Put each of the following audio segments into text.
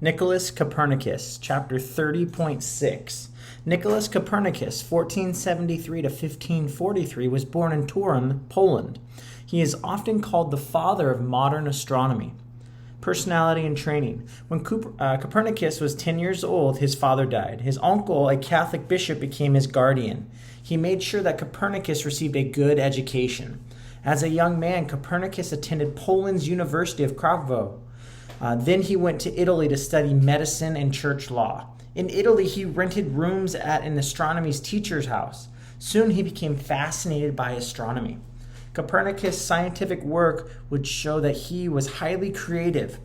Nicholas Copernicus, chapter 30.6. Nicholas Copernicus, 1473 to 1543, was born in Turin, Poland. He is often called the father of modern astronomy. Personality and training. When Copernicus was 10 years old, his father died. His uncle, a Catholic bishop, became his guardian. He made sure that Copernicus received a good education. As a young man, Copernicus attended Poland's University of Krakow. Then he went to Italy to study medicine and church law. In Italy, he rented rooms at an astronomy teacher's house. Soon he became fascinated by astronomy. Copernicus' scientific work would show that he was highly creative.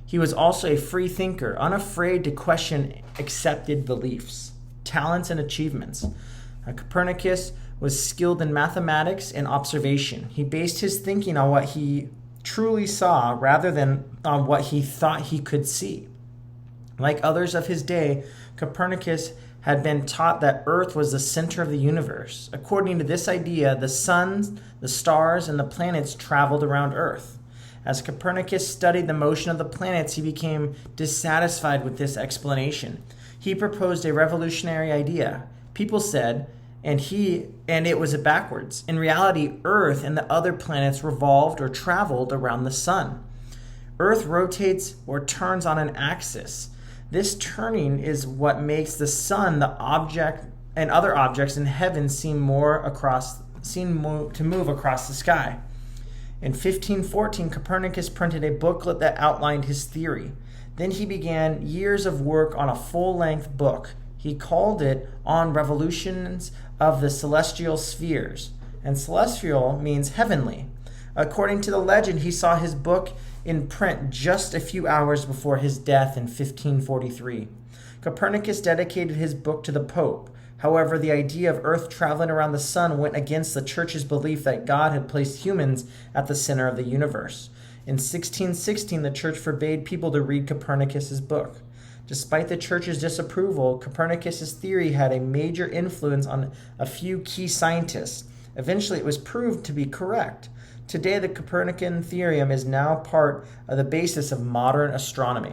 He was also a free thinker, unafraid to question accepted beliefs, talents, and achievements. Copernicus was skilled in mathematics and observation. He based his thinking on what he truly saw rather than on what he thought he could see. Like others of his day, Copernicus had been taught that Earth was the center of the universe. According to this idea, the sun, the stars, and the planets traveled around Earth. As Copernicus studied the motion of the planets, he became dissatisfied with this explanation. He proposed a revolutionary idea. People said, and it was backwards. In reality, Earth and the other planets revolved or traveled around the sun. Earth rotates or turns on an axis. This turning is what makes the sun, the object, and other objects in heaven seem to move across the sky. In 1514, Copernicus printed a booklet that outlined his theory. Then he began years of work on a full-length book. He called it On Revolutions of the Celestial Spheres, and celestial means heavenly. According to the legend, he saw his book in print just a few hours before his death in 1543. Copernicus dedicated his book to the Pope. However, the idea of Earth traveling around the sun went against the Church's belief that God had placed humans at the center of the universe. In 1616, the Church forbade people to read Copernicus's book. Despite the Church's disapproval, Copernicus's theory had a major influence on a few key scientists. Eventually, it was proved to be correct. Today, the Copernican theorem is now part of the basis of modern astronomy.